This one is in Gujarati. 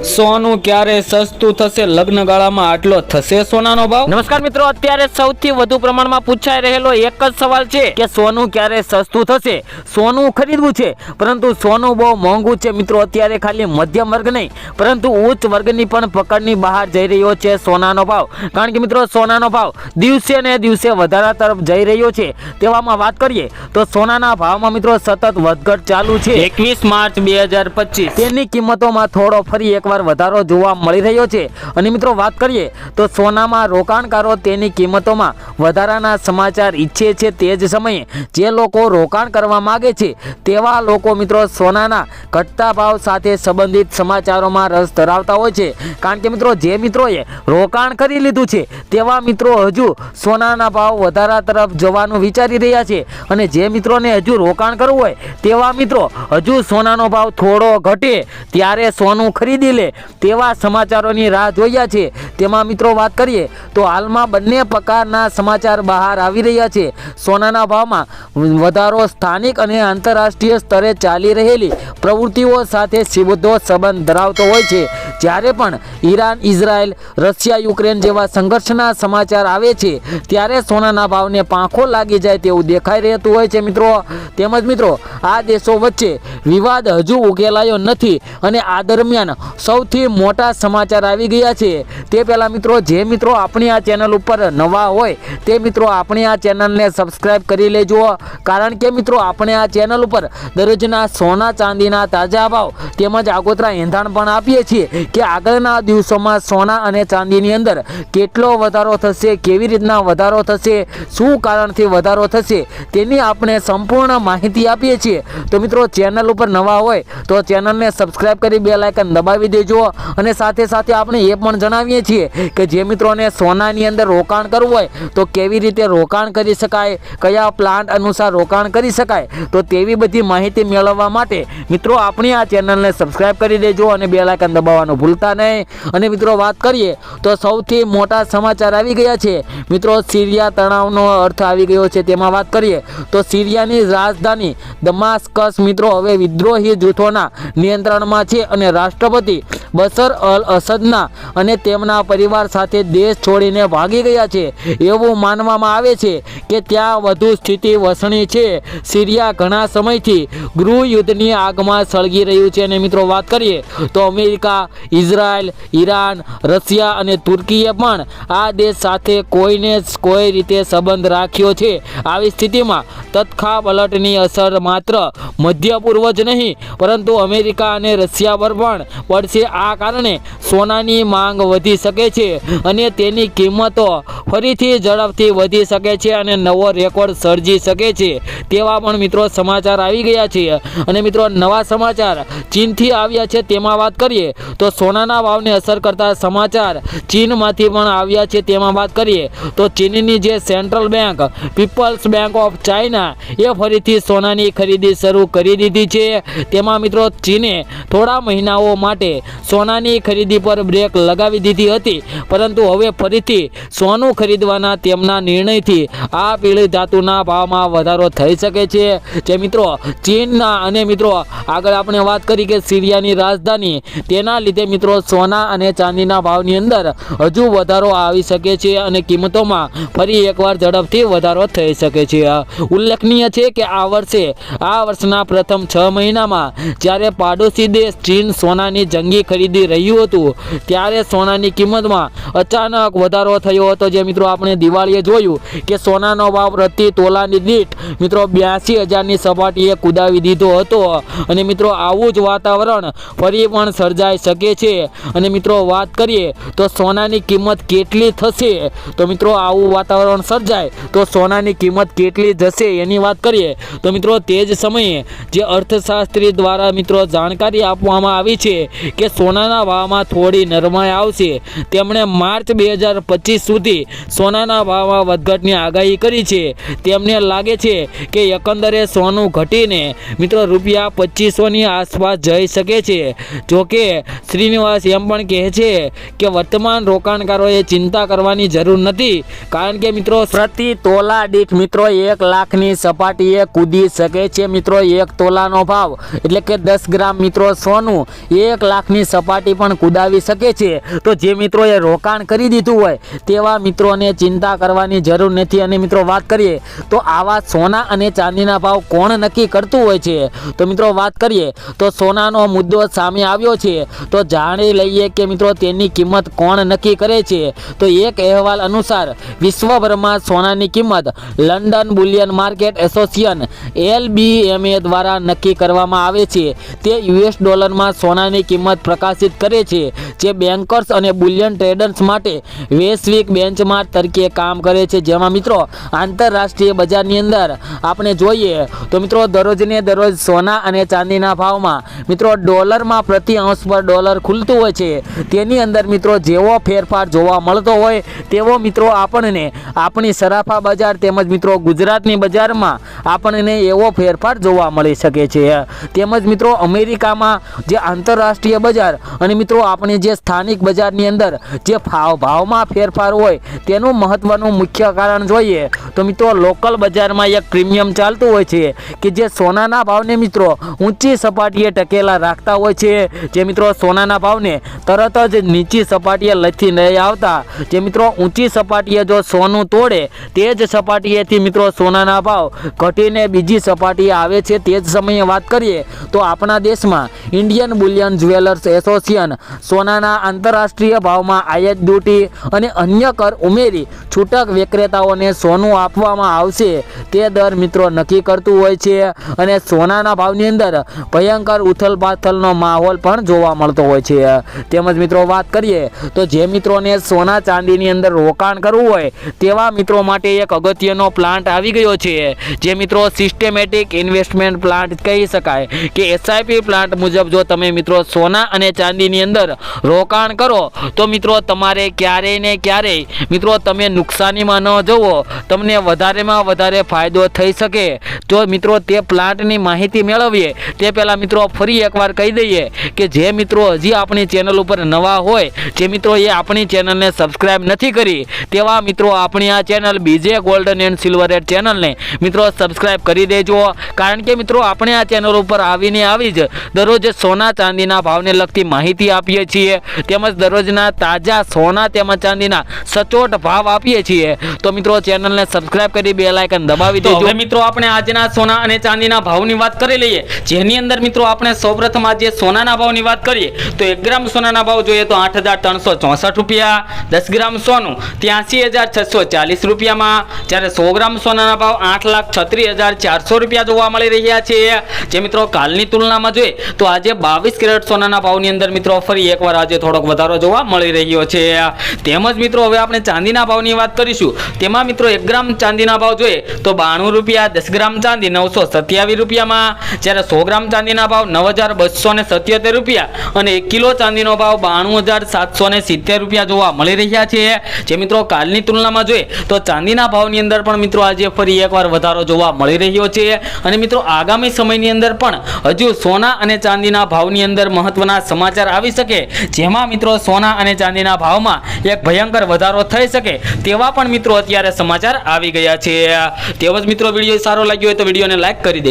સોનું ક્યારે સસ્તું થશે? લગ્નગાળામાં આટલો થશે સોનાનો ભાવ? નમસ્કાર મિત્રો, અત્યારે સૌથી વધુ પ્રમાણમાં પૂછાઈ રહેલો એક જ સવાલ છે કે સોનું ક્યારે સસ્તું થશે. સોનું ખરીદવું છે, પરંતુ સોનું બહુ મોંઘું છે મિત્રો. અત્યારે ખાલી મધ્યમ વર્ગ નહીં, પરંતુ ઉચ્ચ વર્ગની પણ પકડની બહાર જઈ રહ્યો છે સોનાનો ભાવ. કારણ કે મિત્રો, સોનાનો ભાવ દિવસે ને દિવસે વધારા તરફ જઈ રહ્યો છે. તેવામાં વાત કરીએ તો સોનાના ભાવમાં મિત્રો સતત વધઘટ ચાલુ છે. 21 માર્ચ 2025 તેની કિંમતોમાં થોડો ફરી એકવાર વધારો જોવા મળી રહ્યો છે. અને મિત્રો વાત કરીએ તો સોનામાં રોકાણકારો તેની કિંમતોમાં વધારાના સમાચાર ઈચ્છે છે. તે જ સમયે જે લોકો રોકાણ કરવા માગે છે તેવા લોકો મિત્રો સોનાના ઘટતા ભાવ સાથે સંબંધિત સમાચારોમાં રસ ધરાવતા હોય છે. કારણ કે મિત્રો, જે મિત્રોએ રોકાણ કરી લીધું છે તેવા મિત્રો હજુ સોનાના ભાવ વધારા તરફ જવાનું વિચારી રહ્યા છે. અને જે મિત્રોને હજુ રોકાણ કરવું હોય તેવા મિત્રો હજુ સોનાનો ભાવ થોડો ઘટે ત્યારે સોનું ખરીદી લે તેવા સમાચારોની રાહ જોયા છે. તેમાં મિત્રો વાત કરીએ તો હાલમાં બંને પ્રકારના સમાચાર બહાર આવી રહ્યા છે. સોનાના ભાવમાં વધારો સ્થાનિક અને આંતરરાષ્ટ્રીય સ્તરે ચાલી રહેલી પ્રવૃત્તિઓ સાથે સીધો સંબંધ ધરાવતો હોય છે. જ્યારે પણ ઈરાન, ઇઝરાયલ, રશિયા, યુક્રેન જેવા સંઘર્ષના સમાચાર આવે છે ત્યારે સોનાના ભાવને પાંખો લાગી જાય તેવું દેખાઈ રહેતું હોય છે મિત્રો. તેમજ મિત્રો, આ દેશો વચ્ચે વિવાદ હજુ ઉકેલાયો નથી અને આ દરમિયાન સૌથી મોટા સમાચાર આવી ગયા છે. તે પહેલાં મિત્રો, જે મિત્રો આપણી આ ચેનલ ઉપર નવા હોય તે મિત્રો આપણી આ ચેનલને સબસ્ક્રાઈબ કરી લેજો. કારણ કે મિત્રો, આપણે આ ચેનલ ઉપર દરરોજના સોના ચાંદીના તાજા ભાવ તેમજ આગોતરા એંધાણ પણ આપીએ છીએ કે આગળના દિવસોમાં સોના અને ચાંદીની અંદર કેટલો વધારો થશે, કેવી રીતના વધારો થશે, શું કારણથી વધારો થશે તેની આપણે સંપૂર્ણ માહિતી આપીએ છીએ. તો મિત્રો, ચેનલ ઉપર નવા હોય તો ચેનલને સબસ્ક્રાઈબ કરી બેલ આઇકન દબાવી દેજો. અને સાથે સાથે આપણે એ પણ જણાવીએ છીએ કે જે મિત્રોને સોનાની અંદર રોકાણ કરવું હોય તો કેવી રીતે રોકાણ કરી શકાય, કયા પ્લાન્ટ અનુસાર રોકાણ કરી શકાય, તો તેવી બધી માહિતી મેળવવા માટે મિત્રો આપણી આ ચેનલને સબસ્ક્રાઈબ કરી દેજો અને બેલ આઇકન દબાવવાનું ભૂલતા નહીં. અને મિત્રો વાત કરીએ તો સૌથી મોટા સમાચાર આવી ગયા છે મિત્રો. સિરિયા તણાવનો અર્થ આવી ગયો છે. તેમાં વાત કરીએ તો સિરિયાની રાજધાની દમાસ્કસ મિત્રો હવે વિદ્રોહી જૂથોના નિયંત્રણમાં છે અને રાષ્ટ્રપતિ બશર અલ અસદના અને તેમના પરિવાર સાથે દેશ છોડીને ભાગી ગયા છે. એવું માનવામાં આવે છે કે ત્યાં વધુ સ્થિતિ વસણી છે. સિરિયા ઘણા સમયથી ગૃહયુદ્ધની આગમાં સળગી રહ્યું છે. અને મિત્રો વાત કરીએ તો અમેરિકા, ઇઝરાયલ, ઈરાન, રશિયા અને તુર્કીએ પણ આ દેશ સાથે કોઈને કોઈ રીતે સંબંધ રાખ્યો છે. આવી સ્થિતિમાં તત્કાપલટની અસર માત્ર મધ્ય પૂર્વ જ નહીં પરંતુ અમેરિકા અને રશિયા પર પણ પડશે. આ કારણે સોનાની માંગ વધી શકે છે અને તેની કિંમતો ફરીથી ઝડપથી વધી શકે છે અને નવો રેકોર્ડ સર્જી શકે છે તેવા પણ મિત્રો સમાચાર આવી ગયા છે. અને મિત્રો, નવા સમાચાર ચીનથી આવ્યા છે. તેમાં વાત કરીએ તો સોનાના ભાવને અસર કરતા સમાચાર ચીનમાંથી પણ આવ્યા છે. તેમાં વાત કરીએ તો ચીનની જે central bank people's bank of China એ ફરીથી સોનાની ખરીદી શરૂ કરી દીધી છે. તેમાં મિત્રો ચીને થોડા મહિનાઓ માટે સોનાની ખરીદી પર બ્રેક લગાવી દીધી હતી, પરંતુ હવે ફરીથી સોનું ખરીદવાના તેમના નિર્ણયથી આ પીળી ધાતુના ભાવમાં વધારો થઈ શકે છે. જે મિત્રો ચીનના અને મિત્રો આગળ આપણે વાત કરી કે સિરિયાની રાજધાની, તેના લીધે મિત્રો સોના અને ચાંદીના ભાવની અંદર હજુ વધારો આવી શકે છે અને કિંમતોમાં ફરી એકવાર ઝડપથી વધારો થઈ શકે છે. ઉલ્લેખનીય છે કે આ વર્ષના પ્રથમ 6 મહિનામાં જ્યારે પાડોશી દેશ ચીન સોનાની જંગી ખરીદી રહ્યું હતું ત્યારે સોનાની કિંમતમાં અચાનક વધારો થયો હતો. જે મિત્રો આપણે દિવાળીએ જોયું કે સોનાનો ભાવ પ્રતિ તોલાની દીઠ મિત્રો 82,000ની સપાટીએ કૂદાવી દીધો હતો. અને મિત્રો આવું જ વાતાવરણ ફરી પણ સર્જાઈ શકે છે. અને મિત્રો વાત કરીએ તો સોનાની કિંમત કેટલી થશે, તો મિત્રો આવું વાતાવરણ સર્જાય તો સોનાની કિંમત કેટલી જશે એની વાત કરીએ તો મિત્રો તે જ સમયે જે અર્થશાસ્ત્રી દ્વારા મિત્રો જાણકારી આપવામાં આવી છે કે સોનાના ભાવમાં થોડી નરમાઈ આવશે. તેમણે માર્ચ 2025 સુધી સોનાના ભાવમાં વધઘટની આગાહી કરી છે. તેમને લાગે છે કે એકંદરે સોનું ઘટીને મિત્રો રૂપિયા 2500ની આસપાસ જઈ શકે છે. જોકે શ્રી શ્રીનિવાસ એમ પણ કહે છે કે વર્તમાન રોકાણકારોએ ચિંતા કરવાની જરૂર નથી, કારણ કે મિત્રો પ્રતિ તોલા દીઠ મિત્રો 1 લાખની સપાટીએ કૂદી શકે છે મિત્રો 1 તોલાનો ભાવ એટલે કે 10 ગ્રામ મિત્રો સોનું 1 લાખની સપાટી પણ કૂદાવી શકે છે। તો જે મિત્રોએ રોકાણ કરી દીધું હોય તેવા મિત્રોને ચિંતા કરવાની જરૂર નથી। અને મિત્રો વાત કરીએ તો આવા સોના અને ચાંદીના ભાવ કોણ નક્કી કરતું હોય છે, તો મિત્રો વાત કરીએ તો સોનાનો મુદ્દો સામે આવ્યો છે, તો જાણી લઈએ કે મિત્રો તેની કિંમત કોણ નક્કી કરે છે। તો એક અહેવાલ અનુસાર વિશ્વભરમાં સોનાની કિંમત London Boolean market association LBMA દ્વારા નક્કી કરવામાં આવે છે। તે US ડોલરમાં સોનાની કિંમત પ્રકાશિત કરે છે, જે બેન્કર્સ અને બુલિયન ટ્રેડર્સ માટે વૈશ્વિક બેન્ચમાર્ક તરીકે કામ કરે છે। જેમાં મિત્રો આંતરરાષ્ટ્રીય બજારની અંદર આપણે જોઈએ તો મિત્રો દરરોજને દરરોજ સોના અને ચાંદીના ભાવમાં મિત્રો ડોલરમાં પ્રતિ અંશ પર ડોલર ખુલતું હોય છે, તેની અંદર મિત્રો જેવો ફેરફાર જોવા મળતો હોય તેવો મિત્રો આપણને આપણી સરાફા બજાર તેમજ મિત્રો ગુજરાતની બજારમાં આપણને એવો ફેરફાર જોવા મળી શકે છે। તેમજ મિત્રો અમેરિકામાં જે આંતરરાષ્ટ્રીય બજાર અને મિત્રો આપણી જે સ્થાનિક બજારની અંદર જે ભાવમાં ફેરફાર હોય તેનું મહત્વનું મુખ્ય કારણ જોઈએ તો મિત્રો લોકલ બજારમાં એક પ્રીમિયમ ચાલતું હોય છે કે જે સોનાના ભાવને મિત્રો ઊંચી સપાટીએ ટકેલા રાખતા હોય છે। જે મિત્રો સોનાના ભાવને તરત જ નીચી સપાટીએ લથી નહીં આવતા, જે મિત્રો ઊંચી સપાટીએ જો સોનું તોડે તે જ સપાટીએથી મિત્રો સોનાના ભાવ ઘટીને બીજી સપાટીએ આવે છે। તે જ સમયે વાત કરીએ તો આપણા દેશમાં ઇન્ડિયન બુલિયન જ્વેલર્સ એસોસિએશન સોનાના આંતરરાષ્ટ્રીય ભાવમાં આયાત ડ્યુટી અને અન્ય કર ઉમેરી છૂટક વિક્રેતાઓને સોનું આપવામાં આવશે તે દર મિત્રો નક્કી કરતું હોય છે। અને સોનાના ભાવની અંદર ભયંકર ઉથલપાથલનો માહોલ પણ જોવા મળતો હોય છે। તેમજ મિત્રો વાત કરીએ તો જે મિત્રોને સોના ચાંદીની અંદર રોકાણ કરવું હોય તેવા મિત્રો માટે એક અગત્યનો પ્લાન્ટ આવી ગયો છે, જે મિત્રો સિસ્ટેમેટિક ઇન્વેસ્ટમેન્ટ પ્લાન્ટ કહી શકાય કે SIP પ્લાન્ટ મુજબ જો તમે મિત્રો સોના અને ચાંદીની અંદર રોકાણ કરો તો મિત્રો તમારે ક્યારેય ને ક્યારેય મિત્રો તમે નુકસાનીમાં ન જવો, તમને વધારેમાં વધારે ફાયદો થઈ શકે। તો મિત્રો તે પ્લાન્ટની માહિતી મેળવીએ તે પહેલાં મિત્રો ફરી એકવાર કહી દઈએ કે જે મિત્રો હજી આપણી ચેનલ ઉપર નવા હોય, જે મિત્રો એ આપણી ચેનલને સબસ્ક્રાઈબ નથી કરી તેવા મિત્રો આપણી આ channel BJ golden and silver rate ચેનલને મિત્રો સબસ્ક્રાઈબ કરી દેજો, કારણ કે મિત્રો આપણે આ ચેનલ ઉપર આવીને આવી જ દરરોજ સોના ચાંદીના ભાવને લગતી માહિતી આપીએ છીએ, તેમજ દરરોજના તાજા સોના તેમજ ચાંદીના સચોટ ભાવ આપીએ છીએ। તો મિત્રો ચેનલને સબસ્ક્રાઇબ કરી બેલ આઇકન દબાવી દેજો। હવે મિત્રો આપણે આજના સોના અને ચાંદીના ભાવની વાત કરી લઈએ, જેની અંદર મિત્રો આપણે સૌપ્રથમ આજે સોનાના ભાવની વાત કરીએ તો 1 ગ્રામ સોનાના ભાવ જોઈએ તો 8,364 રૂપિયા, 10 ગ્રામ સોનું 83,640 રૂપિયામાં, જ્યારે 100 ગ્રામ સોનાના ભાવ 8,36,400 રૂપિયા જોવા મળી રહ્યા છે। જે મિત્રો કાલની તુલનામાં જોઈએ તો આજે 22 કેરેટ સોનાના ભાવની અંદર મિત્રો ફરી એકવાર આજે થોડોક વધારો જોવા મળી રહ્યો છે। તેમજ મિત્રો હવે આપણે ચાંદીના ભાવની વાત કરીશું, તેમાં મિત્રો 1 ગ્રામ ચાંદીના ભાવ જોઈએ તો 92 રૂપિયા, 10 ગ્રામ ચાંદી 927 રૂપિયામાં, જ્યારે 100 ગ્રામ ચાંદીના ભાવ 9,277 રૂપિયા અને 1 કિલો ચાંદીનો ભાવ 92,770 રૂપિયા જોવા મળી રહ્યા છે। જે મિત્રો કાલની તુલનામાં જોઈએ તો ચાંદીના ભાવની અંદર પણ મિત્રો આજે ફરી એકવાર વધારો જોવા મળી રહ્યો છે। અને મિત્રો આગામી સમયની અંદર પણ હજુ સોના અને ચાંદીના ભાવની અંદર મહત્વના સમાચાર આવી શકે, જેમાં મિત્રો સોના અને ચાંદીના ભાવમાં એક ભયંકર વધારો થઈ શકે તેવા પણ મિત્રો અત્યારે સમાચાર આવી ગયા છે। તેમજ મિત્રો વિડીયો સારો લાગ્યો હોય તો વિડીયોને લાઈક કરી દેજો।